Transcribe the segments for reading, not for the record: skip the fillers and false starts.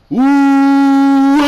Welcome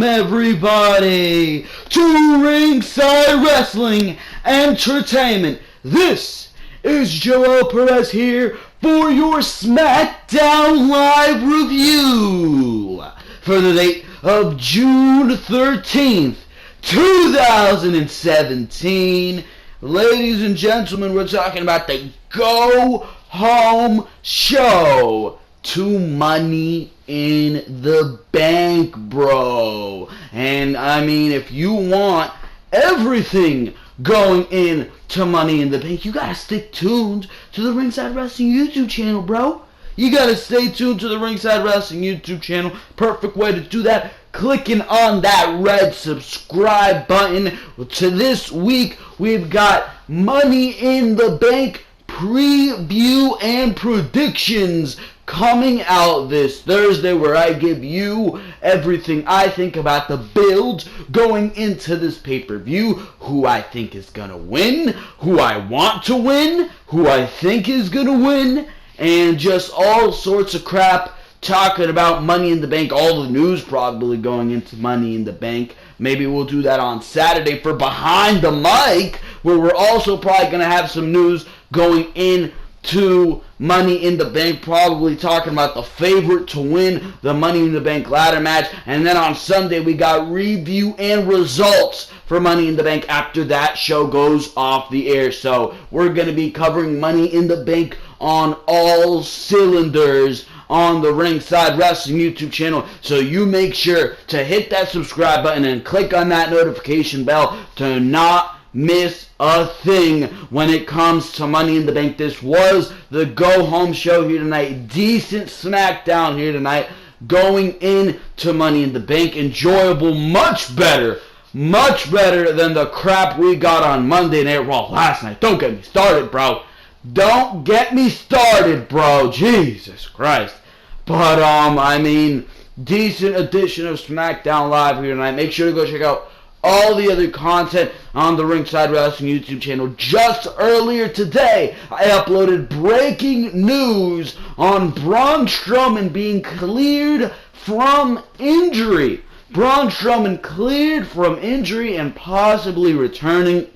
everybody to Ringside Wrestling Entertainment. This is Joel Perez here for your Smackdown Live review for the date of June 13th, 2017. Ladies and gentlemen, we're talking about the Go Home Show to Money in the Bank, bro. And I mean, if you want everything going in to Money in the Bank, you gotta stay tuned to the Ringside Wrestling YouTube channel, bro. You gotta stay tuned to the Ringside Wrestling YouTube channel. Perfect way to do that, clicking on that red subscribe button. To this week, we've got Money in the Bank preview and predictions coming out this Thursday, where I give you everything I think about the build going into this pay-per-view, who I think is gonna win, who I want to win, who I think is gonna win, and just all sorts of crap talking about Money in the Bank, all the news probably going into Money in the Bank. Maybe we'll do that on Saturday for Behind the Mic, where we're also probably going to have some news going into Money in the Bank, probably talking about the favorite to win the Money in the Bank ladder match. And then on Sunday, we got review and results for Money in the Bank after that show goes off the air. So we're going to be covering Money in the Bank on all cylinders on the Ringside Wrestling YouTube channel. So you make sure to hit that subscribe button and click on that notification bell to not miss a thing when it comes to Money in the Bank. This was the Go Home Show here tonight. Decent Smackdown here tonight. Going into Money in the Bank. Enjoyable. Much better than the crap we got on Monday Night Raw last night. Don't get me started, bro. Don't get me started, bro. Jesus Christ. But, I mean, decent edition of SmackDown Live here tonight. Make sure to go check out all the other content on the Ringside Wrestling YouTube channel. Just earlier today, I uploaded breaking news on Braun Strowman being cleared from injury. Braun Strowman cleared from injury and possibly returning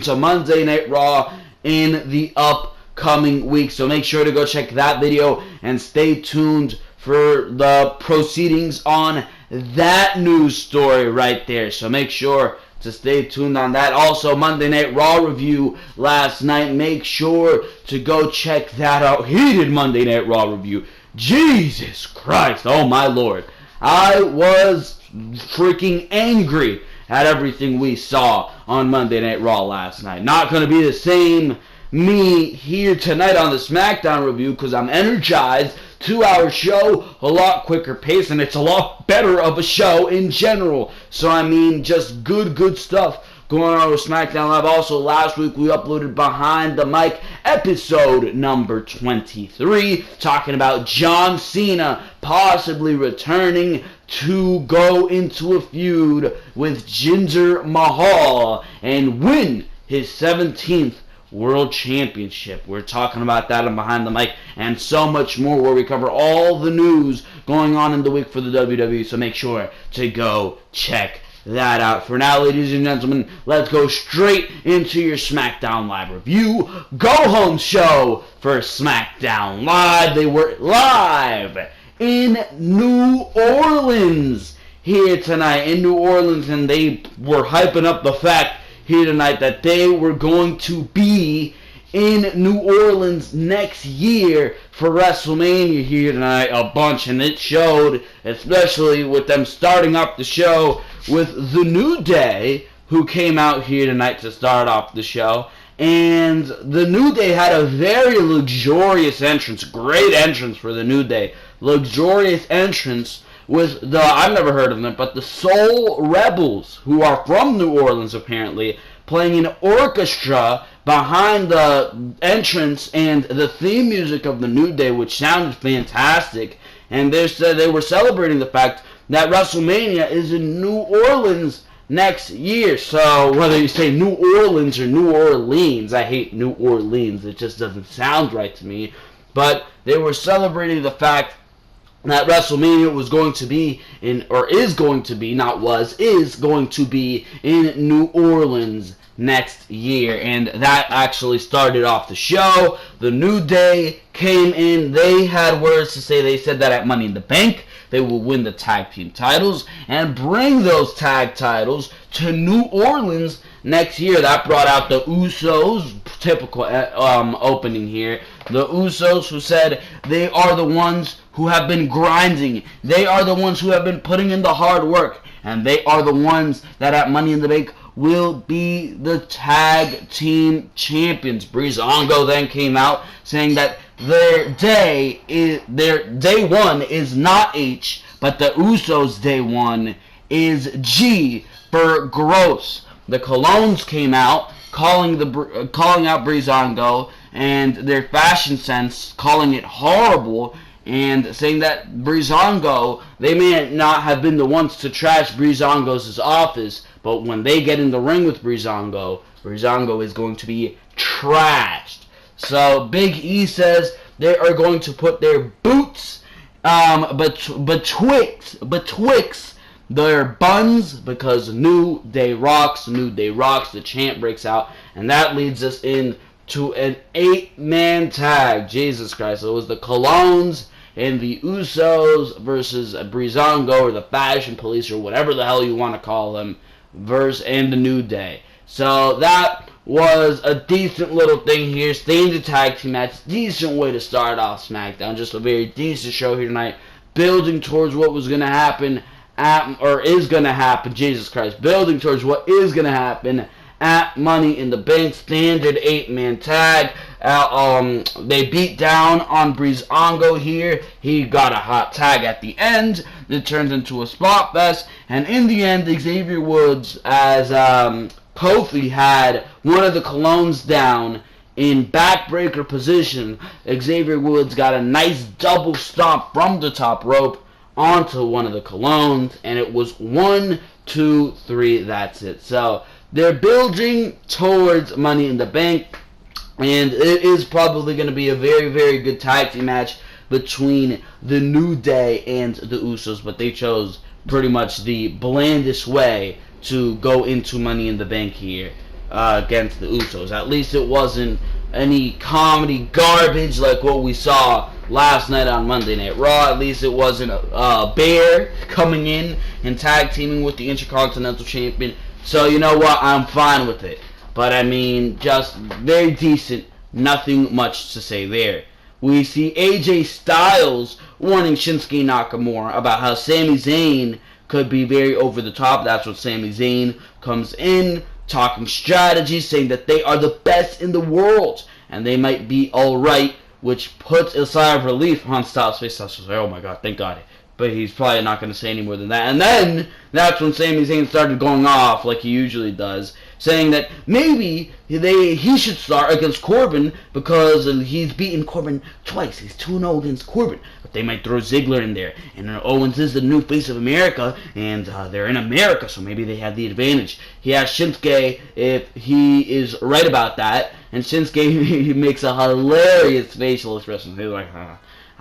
to Monday Night Raw in the upcoming week. So make sure to go check that video and stay tuned for the proceedings on that news story right there. So make sure to stay tuned on that. Also, Monday Night Raw review last night. Make sure to go check that out. Heated Monday Night Raw review. Jesus Christ. Oh my Lord. I was freaking angry at everything we saw on Monday Night Raw last night. Not going to be the same me here tonight on the SmackDown review, because I'm energized. 2-hour show, a lot quicker pace, and it's a lot better of a show in general. So I mean, just good stuff going on with SmackDown Live. Also, last week we uploaded Behind the Mic episode number 23, talking about John Cena possibly returning to go into a feud with Jinder Mahal and win his 17th World Championship. We're talking about that on Behind the Mic and so much more, where we cover all the news going on in the week for the WWE. So make sure to go check that out. For now, ladies and gentlemen, let's go straight into your SmackDown Live review. Go Home Show for SmackDown Live. They were live in New Orleans here tonight in New Orleans, and they were hyping up the fact here tonight that they were going to be in New Orleans next year for WrestleMania here tonight a bunch, and it showed, especially with them starting off the show with The New Day, who came out here tonight to start off the show. And The New Day had a very luxurious entrance, great entrance for The New Day, luxurious entrance with the, I've never heard of them, but the Soul Rebels, who are from New Orleans apparently, playing an orchestra behind the entrance and the theme music of The New Day, which sounded fantastic. And they said they were celebrating the fact that WrestleMania is in New Orleans next year. So whether you say New Orleans or New Orleans, I hate New Orleans, it just doesn't sound right to me. But they were celebrating the fact that WrestleMania was going to be in, or is going to be, not was, is going to be in New Orleans next year. And that actually started off the show. The New Day came in. They had words to say. They said that at Money in the Bank, they will win the tag team titles and bring those tag titles to New Orleans next year. That brought out the Usos, typical opening here. The Usos, who said they are the ones who have been grinding. They are the ones who have been putting in the hard work. And they are the ones that at Money in the Bank will be the tag team champions. Breezango then came out saying that their day one is not H, but the Usos' day one is G for gross. The Colognes came out calling out Breezango and their fashion sense, calling it horrible, and saying that Breezango, they may not have been the ones to trash Breezango's office, but when they get in the ring with Breezango, Breezango is going to be trashed. So Big E says they are going to put their boots betwixt their buns, because New Day rocks, the chant breaks out, and that leads us in to an 8-man tag. Jesus Christ. So it was the Colognes and the Usos versus Breezango, or the Fashion Police, or whatever the hell you want to call them, and the New Day. So that was a decent little thing here. Standard tag team match. Decent way to start off SmackDown. Just a very decent show here tonight. Building towards what was going to happen is going to happen. Jesus Christ. Building towards what is going to happen at Money in the Bank. Standard 8-man tag. They beat down on Breezango here. He got a hot tag at the end. It turns into a spot fest. And in the end, Xavier Woods, as Kofi had one of the Colognes down in backbreaker position, Xavier Woods got a nice double stomp from the top rope onto one of the Colognes. And it was 1, 2, 3. That's it. So they're building towards Money in the Bank, and it is probably going to be a very, very good tag team match between the New Day and the Usos, but they chose pretty much the blandest way to go into Money in the Bank here against the Usos. At least it wasn't any comedy garbage like what we saw last night on Monday Night Raw. At least it wasn't a Bear coming in and tag teaming with the Intercontinental Champion. So you know what? I'm fine with it. But I mean, just very decent. Nothing much to say there. We see AJ Styles warning Shinsuke Nakamura about how Sami Zayn could be very over the top. That's what Sami Zayn comes in, talking strategy, saying that they are the best in the world and they might be alright, which puts a sigh of relief on Styles' face. Styles was like, oh my god, thank god. But he's probably not going to say any more than that. And then, that's when Sami Zayn started going off like he usually does, saying that maybe he should start against Corbin because he's beaten Corbin twice. He's 2-0 against Corbin. But they might throw Ziggler in there. And Owens is the new face of America, and they're in America, so maybe they have the advantage. He asked Shinsuke if he is right about that, and Shinsuke he makes a hilarious facial expression. He's like,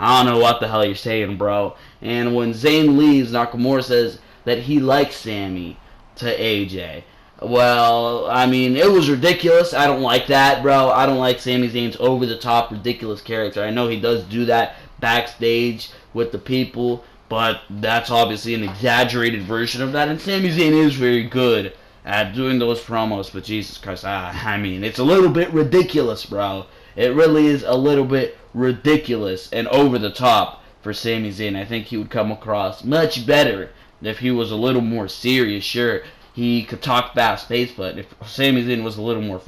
I don't know what the hell you're saying, bro. And when Zayn leaves, Nakamura says that he likes Sami to AJ. Well, I mean, it was ridiculous. I don't like that, bro. I don't like Sami Zayn's over-the-top, ridiculous character. I know he does do that backstage with the people, but that's obviously an exaggerated version of that. And Sami Zayn is very good at doing those promos, but Jesus Christ, I mean, it's a little bit ridiculous, bro. It really is a little bit ridiculous and over the top for Sami Zayn. I think he would come across much better if he was a little more serious. Sure, he could talk fast-paced, but if Sami Zayn was a little more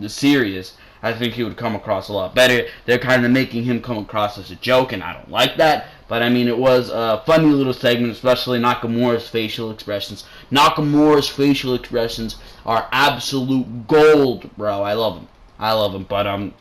serious, I think he would come across a lot better. They're kind of making him come across as a joke, and I don't like that. But, I mean, it was a funny little segment, especially Nakamura's facial expressions. Nakamura's facial expressions are absolute gold, bro. I love them. I love them. But,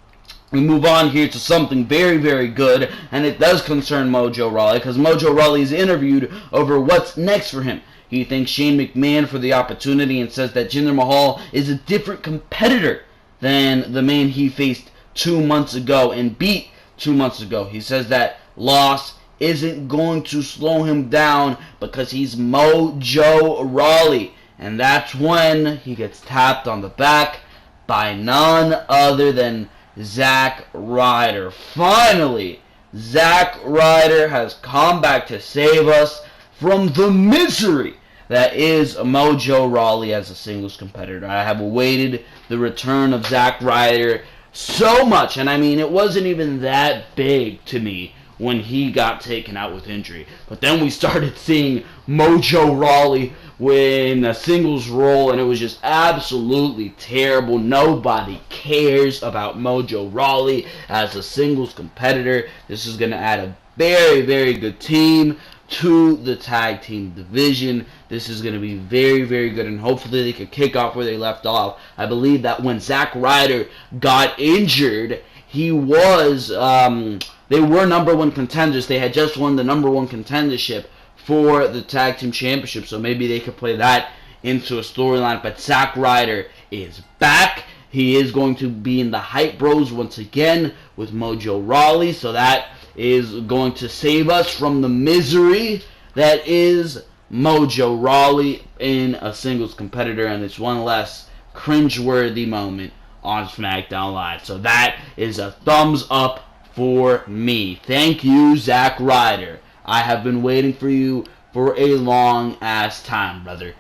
we move on here to something very, very good, and it does concern Mojo Rawley, because Mojo Rawley is interviewed over what's next for him. He thanks Shane McMahon for the opportunity and says that Jinder Mahal is a different competitor than the man he faced 2 months ago and beat 2 months ago. He says that loss isn't going to slow him down because he's Mojo Rawley. And that's when he gets tapped on the back by none other than Zack Ryder. Finally, Zack Ryder has come back to save us from the misery that is Mojo Rawley as a singles competitor. I have awaited the return of Zack Ryder so much, and I mean, it wasn't even that big to me when he got taken out with injury. But then we started seeing Mojo Rawley in a singles role, and it was just absolutely terrible. Nobody cares about Mojo Rawley as a singles competitor. This is going to add a very, very good team to the tag team division. This is going to be very, very good, and hopefully they could kick off where they left off. I believe that when Zack Ryder got injured, he was, they were number one contenders. They had just won the number one contendership for the tag team championship, so maybe they could play that into a storyline. But Zack Ryder is back. He is going to be in the Hype Bros once again with Mojo Rawley, so that is going to save us from the misery that is Mojo Rawley in a singles competitor, and it's one less cringeworthy moment on SmackDown Live. So that is a thumbs up for me. Thank you, Zack Ryder. I have been waiting for you for a long ass time, brother.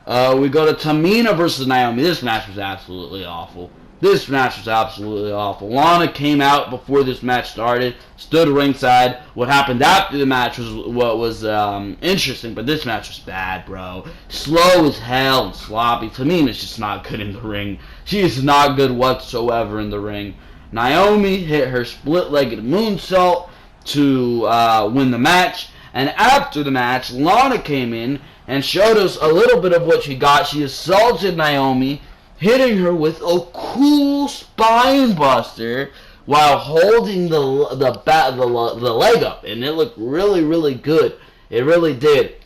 We go to Tamina versus Naomi. This match was absolutely awful. Lana came out before this match started, stood ringside. What happened after the match was what was interesting, but this match was bad, bro. Slow as hell and sloppy. Tamina's just not good in the ring. She is not good whatsoever in the ring. Naomi hit her split-legged moonsault to win the match, and after the match, Lana came in and showed us a little bit of what she got. She assaulted Naomi, hitting her with a cool spine buster while holding the leg up, and it looked really, really good. It really did.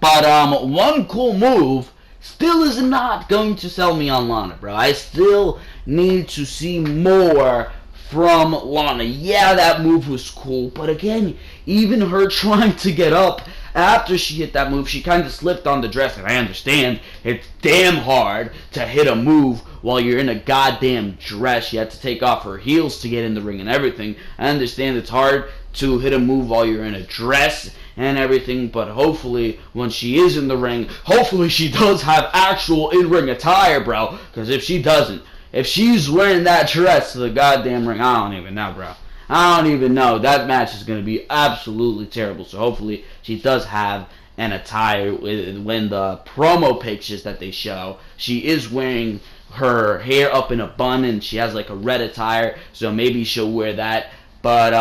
But one cool move still is not going to sell me on Lana, bro. I still need to see more from Lana. Yeah, that move was cool, but again, even her trying to get up after she hit that move, she kind of slipped on the dress, and I understand it's damn hard to hit a move while you're in a goddamn dress. She had to take off her heels to get in the ring and everything. I understand it's hard to hit a move while you're in a dress and everything, but hopefully when she is in the ring, hopefully she does have actual in-ring attire, bro, because if she doesn't, if she's wearing that dress to the goddamn ring, I don't even know, bro. I don't even know. That match is going to be absolutely terrible. So hopefully she does have an attire. When the promo pictures that they show, she is wearing her hair up in a bun and she has like a red attire. So maybe she'll wear that. But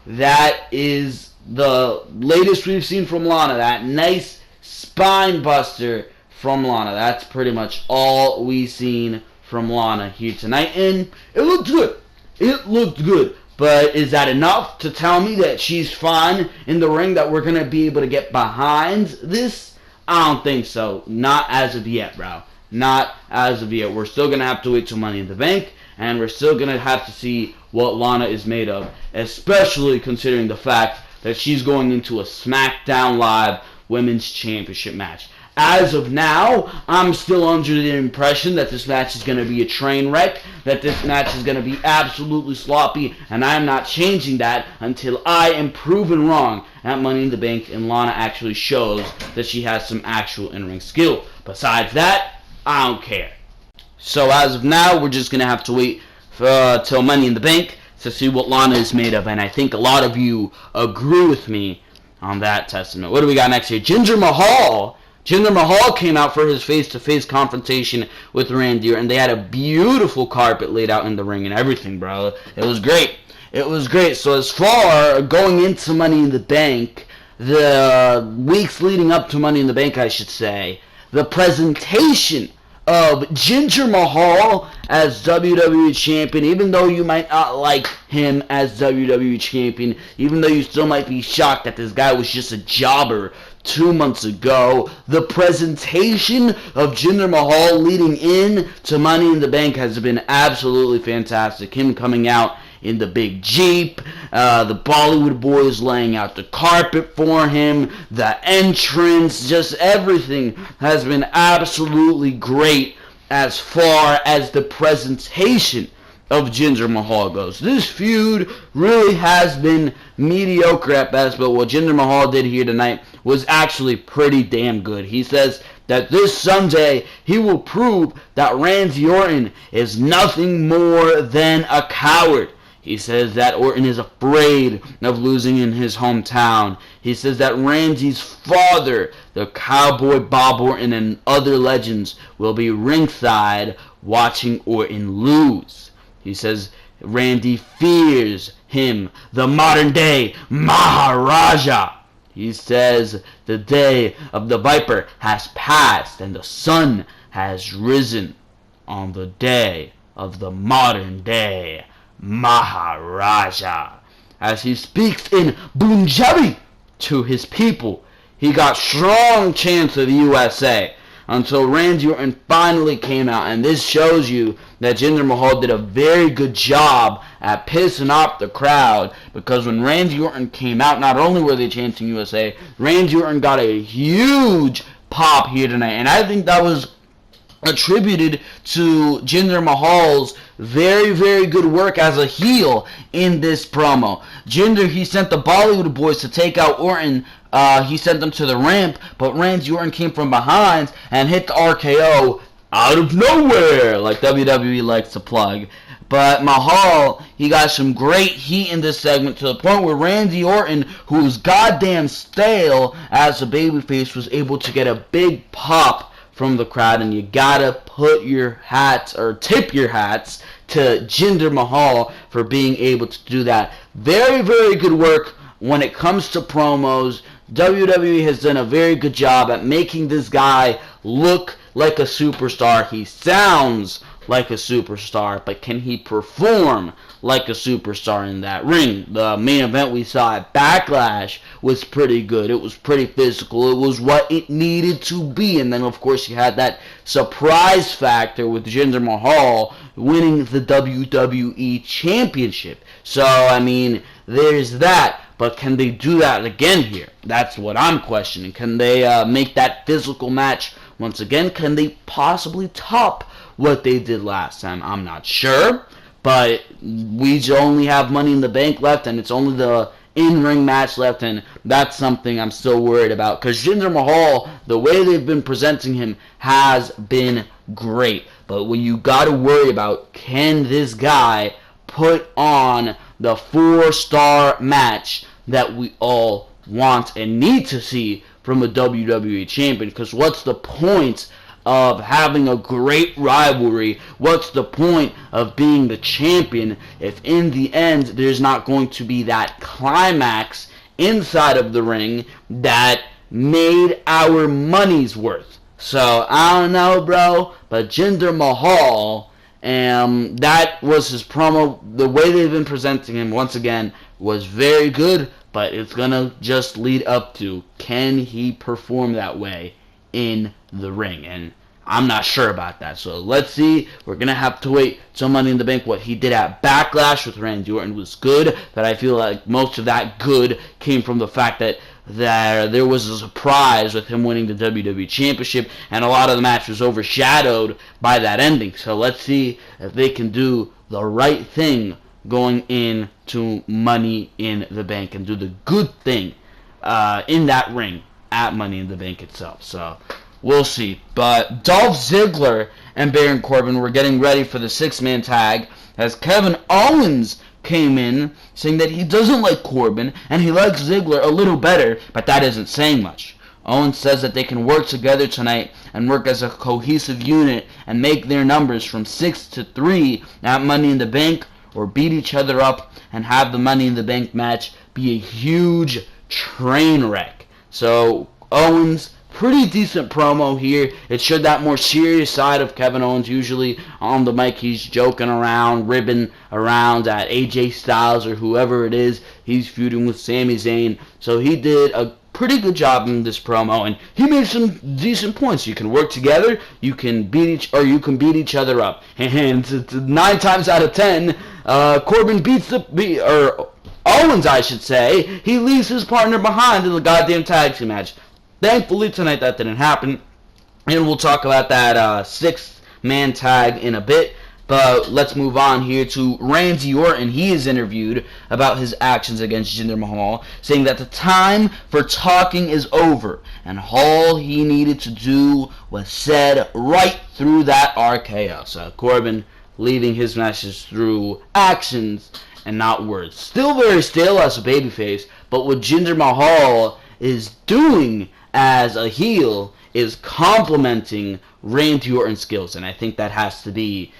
that is the latest we've seen from Lana. That nice spine buster from Lana. That's pretty much all we've seen from Lana here tonight. And it looked good. It looked good. But is that enough to tell me that she's fine in the ring, that we're going to be able to get behind this? I don't think so. Not as of yet, bro. Not as of yet. We're still going to have to wait till Money in the Bank, and we're still going to have to see what Lana is made of, especially considering the fact that she's going into a SmackDown Live Women's Championship match. As of now, I'm still under the impression that this match is going to be a train wreck, that this match is going to be absolutely sloppy, and I'm not changing that until I am proven wrong at Money in the Bank and Lana actually shows that she has some actual in-ring skill. Besides that, I don't care. So as of now, we're just going to have to wait till Money in the Bank to see what Lana is made of, and I think a lot of you agree with me on that testament. What do we got next here? Jinder Mahal came out for his face-to-face confrontation with Randy, and they had a beautiful carpet laid out in the ring and everything, bro. It was great. It was great. So as far going into Money in the Bank, the weeks leading up to Money in the Bank, I should say, the presentation of Jinder Mahal as WWE Champion, even though you might not like him as WWE Champion, even though you still might be shocked that this guy was just a jobber 2 months ago, the presentation of Jinder Mahal leading in to Money in the Bank has been absolutely fantastic. Him coming out in the big Jeep. The Bollywood boys laying out the carpet for him. The entrance, just everything has been absolutely great as far as the presentation of Jinder Mahal goes. This feud really has been mediocre at best, but what Jinder Mahal did here tonight was actually pretty damn good. He says that this Sunday he will prove that Randy Orton is nothing more than a coward. He says that Orton is afraid of losing in his hometown. He says that Randy's father, the Cowboy Bob Orton, and other legends will be ringside watching Orton lose. He says Randy fears him, the modern-day Maharaja. He says the day of the Viper has passed and the sun has risen on the day of the modern-day Maharaja. As he speaks in Punjabi to his people, he got strong chants of the USA until Randy Orton finally came out, and this shows you that Jinder Mahal did a very good job at pissing off the crowd, because when Randy Orton came out, not only were they chanting USA, Randy Orton got a huge pop here tonight, and I think that was attributed to Jinder Mahal's very, very good work as a heel in this promo. Jinder, he sent the Bollywood boys to take out Orton. He sent them to the ramp, but Randy Orton came from behind and hit the RKO out of nowhere, like WWE likes to plug. But Mahal, he got some great heat in this segment to the point where Randy Orton, who's goddamn stale as a babyface, was able to get a big pop from the crowd, and you gotta put your hats, or tip your hats, to Jinder Mahal for being able to do that. Very, very good work when it comes to promos. WWE has done a very good job at making this guy look like a superstar. He sounds like a superstar, but can he perform like a superstar in that ring? The main event we saw at Backlash was pretty good. It was pretty physical. It was what it needed to be. And then, of course, you had that surprise factor with Jinder Mahal winning the WWE Championship. So, I mean, there's that. But can they do that again here? That's what I'm questioning. Can they make that physical match once again? Can they possibly top what they did last time? I'm not sure, but we only have Money in the Bank left, and it's only the in-ring match left, and that's something I'm still worried about, because Jinder Mahal, the way they've been presenting him, has been great. But what you got to worry about, can this guy put on the 4-star match that we all want and need to see from a WWE champion? Because what's the point of having a great rivalry? What's the point of being the champion if in the end there's not going to be that climax inside of the ring that made our money's worth? So I don't know, bro, but Jinder Mahal, that was his promo. The way they've been presenting him, once again, was very good, but it's gonna just lead up to, can he perform that way in the ring? And I'm not sure about that. So let's see. We're going to have to wait till Money in the Bank. What he did at Backlash with Randy Orton was good, but I feel like most of that good came from the fact that there was a surprise with him winning the WWE Championship, and a lot of the match was overshadowed by that ending. So let's see if they can do the right thing going into Money in the Bank and do the good thing in that ring at Money in the Bank itself. So we'll see. But Dolph Ziggler and Baron Corbin were getting ready for the 6-man tag as Kevin Owens came in saying that he doesn't like Corbin and he likes Ziggler a little better, but that isn't saying much. Owens says that they can work together tonight and work as a cohesive unit and make their numbers from 6 to 3 at Money in the Bank, or beat each other up and have the Money in the Bank match be a huge train wreck. So Owens, pretty decent promo here. It showed that more serious side of Kevin Owens. Usually on the mic he's joking around, ribbing around at AJ Styles or whoever it is he's feuding with, Sami Zayn. So he did a pretty good job in this promo, and he made some decent points. You can work together, you can beat each other up. And 9 times out of 10, Corbin Owens, I should say, he leaves his partner behind in the goddamn tag team match. Thankfully, tonight that didn't happen, and we'll talk about that 6-man tag in a bit. But let's move on here to Randy Orton. He is interviewed about his actions against Jinder Mahal, saying that the time for talking is over, and all he needed to do was said right through that RKO. So Corbin leaving his message through actions and not words. Still very stale as a babyface, but what Jinder Mahal is doing as a heel is complimenting Randy Orton's skills, and I think that has to be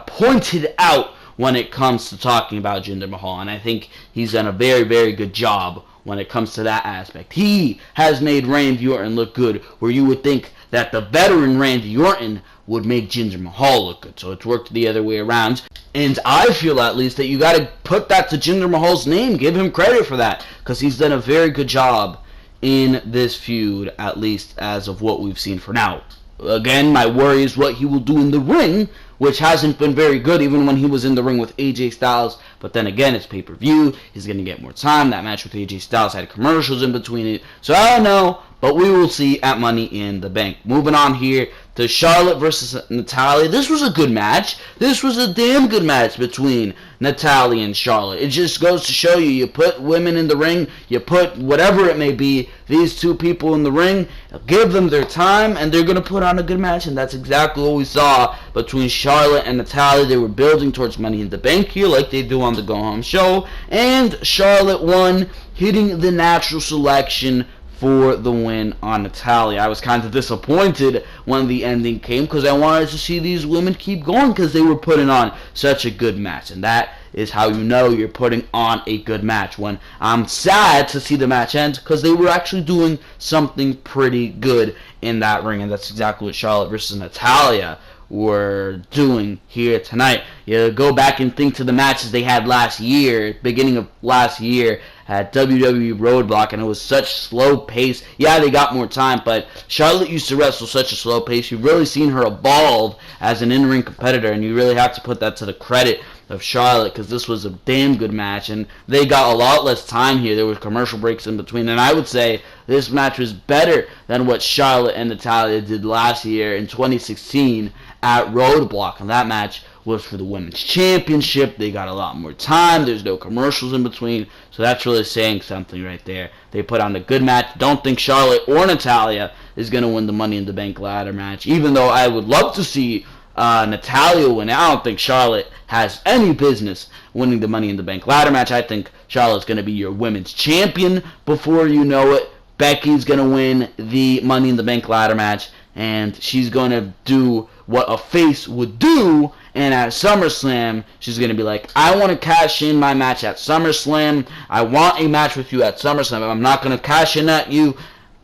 pointed out when it comes to talking about Jinder Mahal, and I think he's done a very, very good job when it comes to that aspect. He has made Randy Orton look good, where you would think that the veteran Randy Orton would make Jinder Mahal look good, so it's worked the other way around, and I feel at least that you got to put that to Jinder Mahal's name, give him credit for that, because he's done a very good job in this feud, at least as of what we've seen for now. Again, my worry is what he will do in the ring, which hasn't been very good even when he was in the ring with AJ Styles. But then again, it's pay-per-view. He's going to get more time. That match with AJ Styles had commercials in between it. So I don't know, but we will see at Money in the Bank. Moving on here to Charlotte versus Natalya. This was a good match. This was a damn good match between Natalya and Charlotte. It just goes to show you, you put women in the ring, you put whatever it may be, these two people in the ring, give them their time, and they're going to put on a good match, and that's exactly what we saw between Charlotte and Natalya. They were building towards Money in the Bank here, like they do on the Go Home show, and Charlotte won, hitting the natural selection for the win on Natalya. I was kind of disappointed when the ending came because I wanted to see these women keep going because they were putting on such a good match, and that is how you know you're putting on a good match, when I'm sad to see the match end because they were actually doing something pretty good in that ring, and that's exactly what Charlotte versus Natalya were doing here tonight. You go back and think to the matches they had last year, beginning of last year at WWE Roadblock, and it was such slow pace. Yeah, they got more time, but Charlotte used to wrestle such a slow pace. You've really seen her evolve as an in-ring competitor, and you really have to put that to the credit of Charlotte, because this was a damn good match, and they got a lot less time here. There were commercial breaks in between, and I would say this match was better than what Charlotte and Natalya did last year in 2016 at Roadblock, and that match was for the Women's Championship. They got a lot more time. There's no commercials in between, so that's really saying something right there. They put on a good match. Don't think Charlotte or Natalya is going to win the Money in the Bank ladder match, even though I would love to see Natalya win. I don't think Charlotte has any business winning the Money in the Bank ladder match. I think Charlotte's going to be your Women's Champion before you know it. Becky's going to win the Money in the Bank ladder match, and she's going to do what a face would do, and at SummerSlam, she's going to be like, I want to cash in my match at SummerSlam. I want a match with you at SummerSlam. I'm not going to cash in at you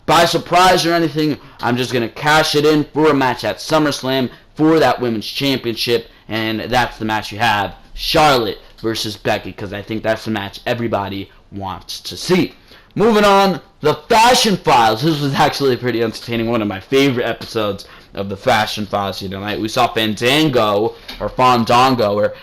by surprise or anything. I'm just going to cash it in for a match at SummerSlam for that Women's Championship, and that's the match you have, Charlotte versus Becky, because I think that's the match everybody wants to see. Moving on, the Fashion Files. This was actually pretty entertaining, one of my favorite episodes of the Fashion Files here tonight. We saw Fandango, or Fandango,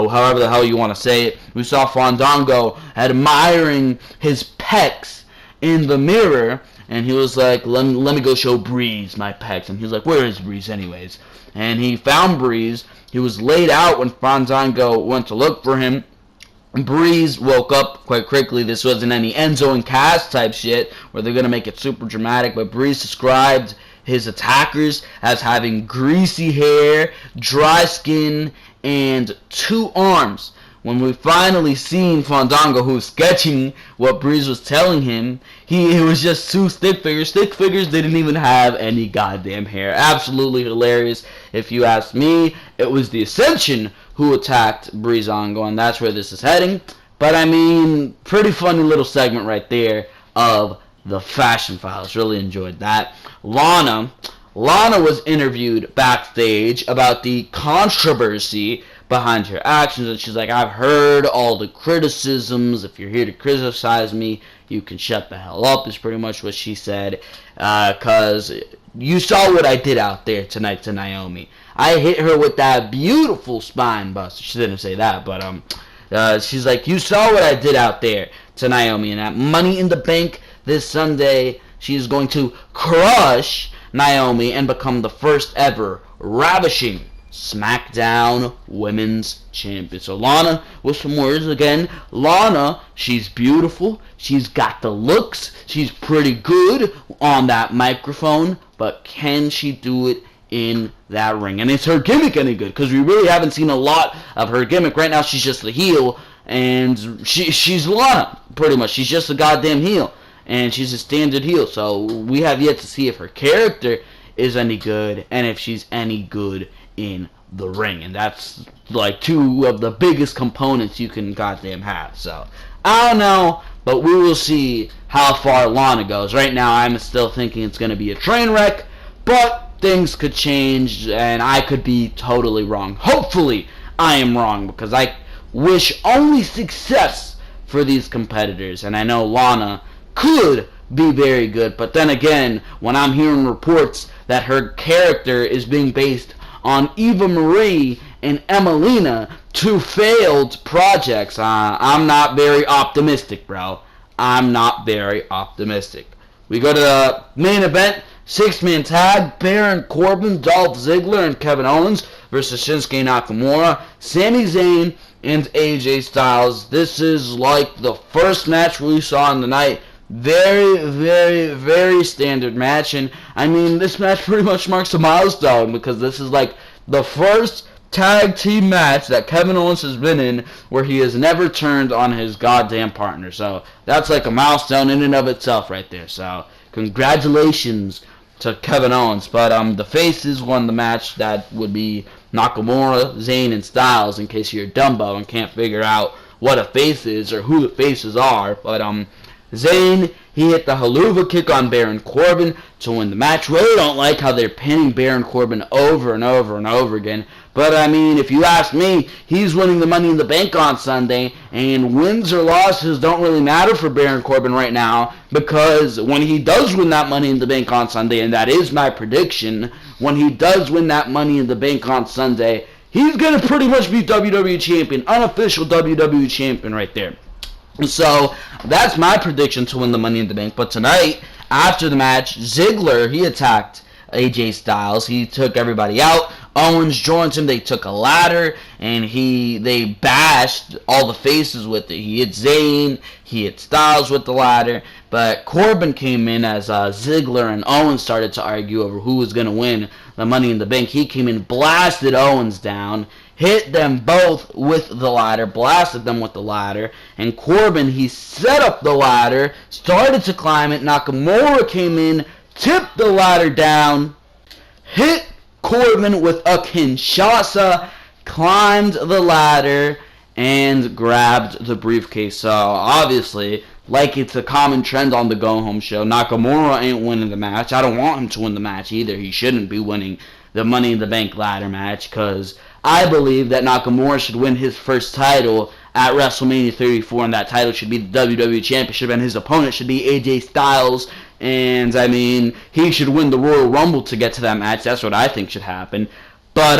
however the hell you want to say it. We saw Fandango admiring his pecs in the mirror, and he was like, let me go show Breeze my pecs. And he was like, where is Breeze anyways? And he found Breeze. He was laid out when Fandango went to look for him. Breeze woke up quite quickly. This wasn't any Enzo and Cass type shit where they're going to make it super dramatic, but Breeze described his attackers as having greasy hair, dry skin, and 2 arms. When we finally seen Fandango, who was sketching what Breeze was telling him, it was just 2 stick figures. Stick figures didn't even have any goddamn hair. Absolutely hilarious. If you ask me, it was the Ascension who attacked Breezango, and that's where this is heading. But I mean, pretty funny little segment right there of the Fashion Files. Really enjoyed that. Lana was interviewed backstage about the controversy behind her actions, and she's like, I've heard all the criticisms. If you're here to criticize me, you can shut the hell up, is pretty much what she said, because you saw what I did out there tonight to Naomi. I hit her with that beautiful spine buster. She didn't say that, but she's like, you saw what I did out there to Naomi, and at Money in the Bank this Sunday, she is going to crush Naomi and become the first ever ravishing Smackdown Women's Champion. So Lana, with some words again. Lana, she's beautiful. She's got the looks. She's pretty good on that microphone. But can she do it in that ring? And is her gimmick any good? Because we really haven't seen a lot of her gimmick. Right now she's just the heel. And she's Lana, pretty much. She's just a goddamn heel. And she's a standard heel. So we have yet to see if her character is any good. And if she's any good in the ring, and that's like two of the biggest components you can goddamn have. So I don't know, but we will see how far Lana goes. Right now I'm still thinking it's going to be a train wreck, but things could change and I could be totally wrong. Hopefully I am wrong, because I wish only success for these competitors, and I know Lana could be very good, but then again, when I'm hearing reports that her character is being based on Eva Marie and Emelina, two failed projects, I'm not very optimistic, bro. I'm not very optimistic. We go to the main event, 6-man tag, Baron Corbin, Dolph Ziggler, and Kevin Owens versus Shinsuke Nakamura, Sami Zayn, and AJ Styles. This is like the first match we saw on the night. Very, very, very standard match, and I mean, this match pretty much marks a milestone, because this is like the first tag team match that Kevin Owens has been in where he has never turned on his goddamn partner. So that's like a milestone in and of itself right there. So congratulations to Kevin Owens. But the faces won the match. That would be Nakamura, Zayn, and Styles, in case you're Dumbo and can't figure out what a face is or who the faces are. But Zayn, he hit the haluva kick on Baron Corbin to win the match. Really don't like how they're pinning Baron Corbin over and over and over again. But, I mean, if you ask me, he's winning the Money in the Bank on Sunday, and wins or losses don't really matter for Baron Corbin right now, because when he does win that Money in the Bank on Sunday, and that is my prediction, when he does win that Money in the Bank on Sunday, he's going to pretty much be WWE Champion, unofficial WWE Champion right there. So, that's my prediction to win the Money in the Bank. But tonight, after the match, Ziggler, he attacked AJ Styles. He took everybody out. Owens joins him. They took a ladder, and they bashed all the faces with it. He hit Zayn, he hit Styles with the ladder, but Corbin came in as Ziggler and Owens started to argue over who was going to win the Money in the Bank. He came in, blasted Owens down, hit them both with the ladder, blasted them with the ladder, and Corbin, he set up the ladder, started to climb it. Nakamura came in, tipped the ladder down, hit Corbin with a Kinshasa, climbed the ladder, and grabbed the briefcase. So, obviously, like it's a common trend on the Go Home show, Nakamura ain't winning the match. I don't want him to win the match either. He shouldn't be winning the Money in the Bank ladder match, because I believe that Nakamura should win his first title at WrestleMania 34, and that title should be the WWE Championship, and his opponent should be AJ Styles. And, I mean, he should win the Royal Rumble to get to that match. That's what I think should happen. But,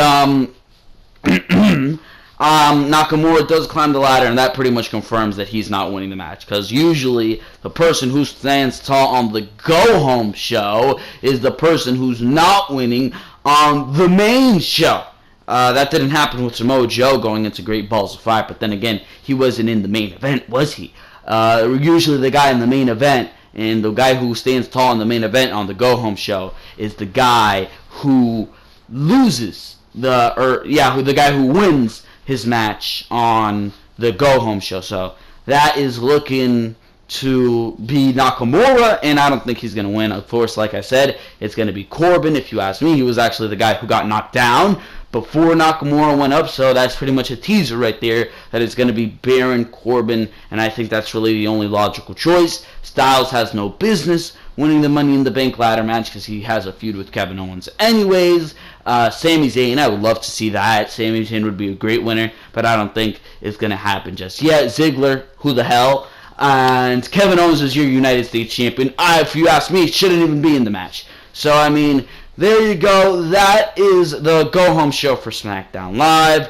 Nakamura does climb the ladder, and that pretty much confirms that he's not winning the match. Because usually, the person who stands tall on the Go Home show is the person who's not winning on the main show. That didn't happen with Samoa Joe going into Great Balls of Fire. But then again, he wasn't in the main event, was he? Usually the guy in the main event, and the guy who stands tall in the main event on the Go Home show is the guy who loses the guy who wins his match on the Go Home show. So that is looking to be Nakamura, and I don't think he's going to win. Of course, like I said, it's going to be Corbin. If you ask me, he was actually the guy who got knocked down before Nakamura went up, so that's pretty much a teaser right there that it's going to be Baron Corbin, and I think that's really the only logical choice. Styles has no business winning the Money in the Bank ladder match because he has a feud with Kevin Owens anyways. Sami Zayn, I would love to see that. Sami Zayn would be a great winner, but I don't think it's going to happen just yet. Ziggler, who the hell? And Kevin Owens is your United States Champion. If you ask me, shouldn't even be in the match. So, I mean, there you go. That is the go-home show for SmackDown Live.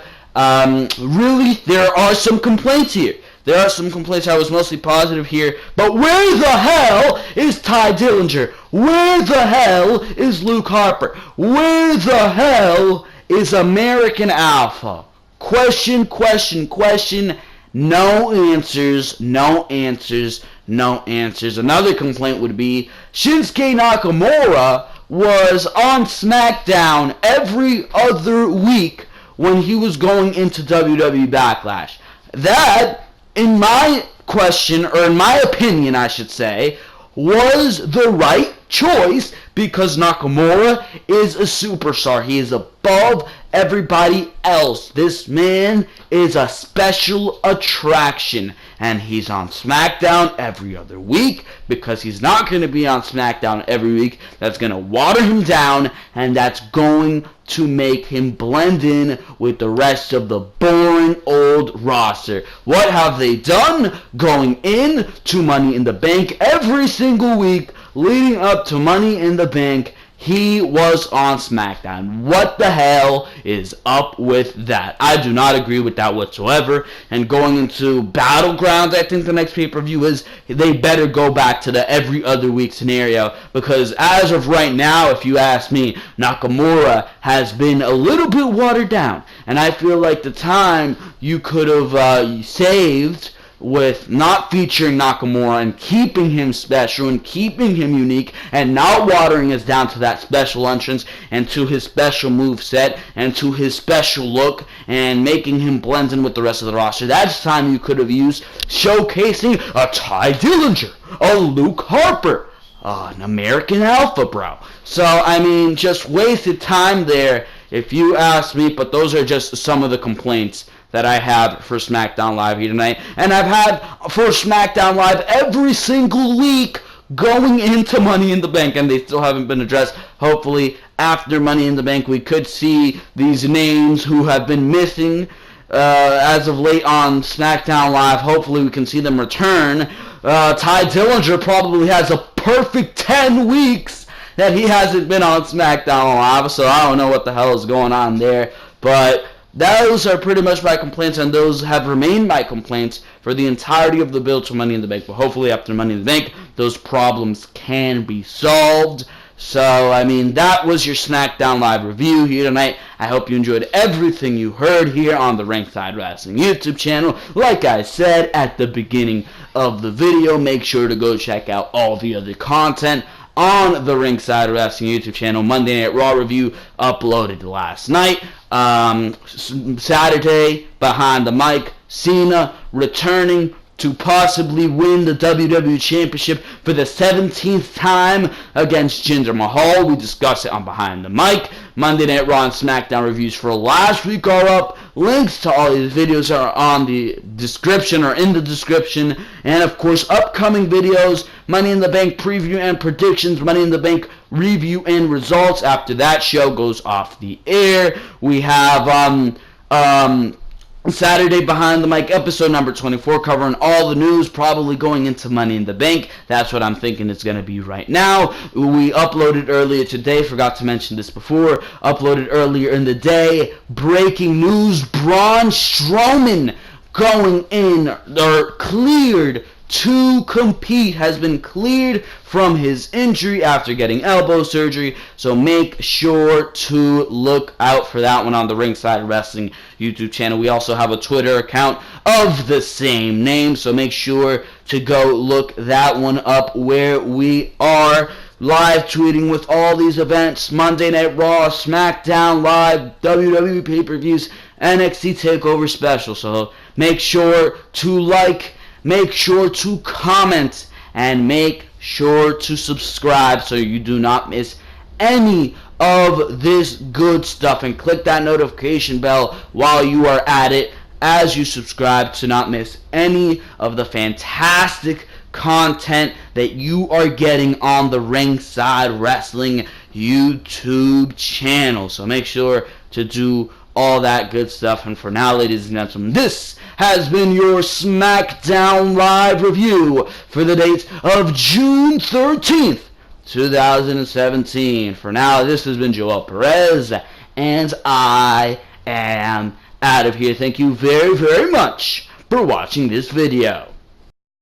Really, there are some complaints here. There are some complaints. I was mostly positive here. But where the hell is Ty Dillinger? Where the hell is Luke Harper? Where the hell is American Alpha? Question, question, question. No answers, no answers, no answers. Another complaint would be Shinsuke Nakamura was on SmackDown every other week when he was going into WWE Backlash. That, in my question, or in my opinion, I should say, was the right choice because Nakamura is a superstar. He is above everybody else. This man is a special attraction, and he's on SmackDown every other week because he's not going to be on SmackDown every week. That's going to water him down, and that's going to make him blend in with the rest of the boring old roster. What have they done going in to Money in the Bank every single week leading up to Money in the Bank? He was on SmackDown. What the hell is up with that? I do not agree with that whatsoever. And going into Battlegrounds, I think the next pay-per-view is they better go back to the every other week scenario. Because as of right now, if you ask me, Nakamura has been a little bit watered down. And I feel like the time you could have saved with not featuring Nakamura and keeping him special and keeping him unique and not watering us down to that special entrance and to his special move set and to his special look and making him blend in with the rest of the roster. That's time you could have used showcasing a Ty Dillinger, a Luke Harper, an American Alpha, bro. So, I mean, just wasted time there if you ask me, but those are just some of the complaints that I have for SmackDown Live here tonight. And I've had for SmackDown Live every single week going into Money in the Bank, and they still haven't been addressed. Hopefully, after Money in the Bank, we could see these names who have been missing as of late on SmackDown Live. Hopefully, we can see them return. Ty Dillinger probably has a perfect 10 weeks that he hasn't been on SmackDown Live, so I don't know what the hell is going on there. But those are pretty much my complaints, and those have remained my complaints for the entirety of the build to Money in the Bank. But hopefully after Money in the Bank, those problems can be solved. So, I mean, that was your SmackDown Live review here tonight. I hope you enjoyed everything you heard here on the Ringside Wrestling YouTube channel. Like I said at the beginning of the video, make sure to go check out all the other content on the Ringside Wrestling YouTube channel. Monday Night Raw review uploaded last night. Saturday, Behind the Mic, Cena returning to possibly win the WWE Championship for the 17th time against Jinder Mahal. We discussed it on Behind the Mic. Monday Night Raw and SmackDown reviews for last week are up. Links to all these videos are on the description or in the description. And of course, upcoming videos, Money in the Bank preview and predictions, Money in the Bank review and results after that show goes off the air. We have Saturday Behind the Mic episode number 24 covering all the news probably going into Money in the Bank. That's what I'm thinking it's going to be right now. We uploaded earlier today, forgot to mention this before, uploaded earlier in the day, breaking news, Braun Strowman going in, or cleared to compete, has been cleared from his injury after getting elbow surgery, so make sure to look out for that one on the Ringside Wrestling YouTube channel. We also have a Twitter account of the same name, so make sure to go look that one up, where we are live tweeting with all these events: Monday Night Raw, SmackDown Live, WWE pay-per-views, NXT TakeOver Special. So make sure to like, make sure to comment, and make sure to subscribe so you do not miss any of this good stuff, and click that notification bell while you are at it as you subscribe to not miss any of the fantastic content that you are getting on the Ringside Wrestling YouTube channel. So make sure to do all that good stuff. And for now, ladies and gentlemen, this has been your SmackDown Live review for the date of June 13th, 2017. For now, this has been Joel Perez, and I am out of here. Thank you very, very much for watching this video.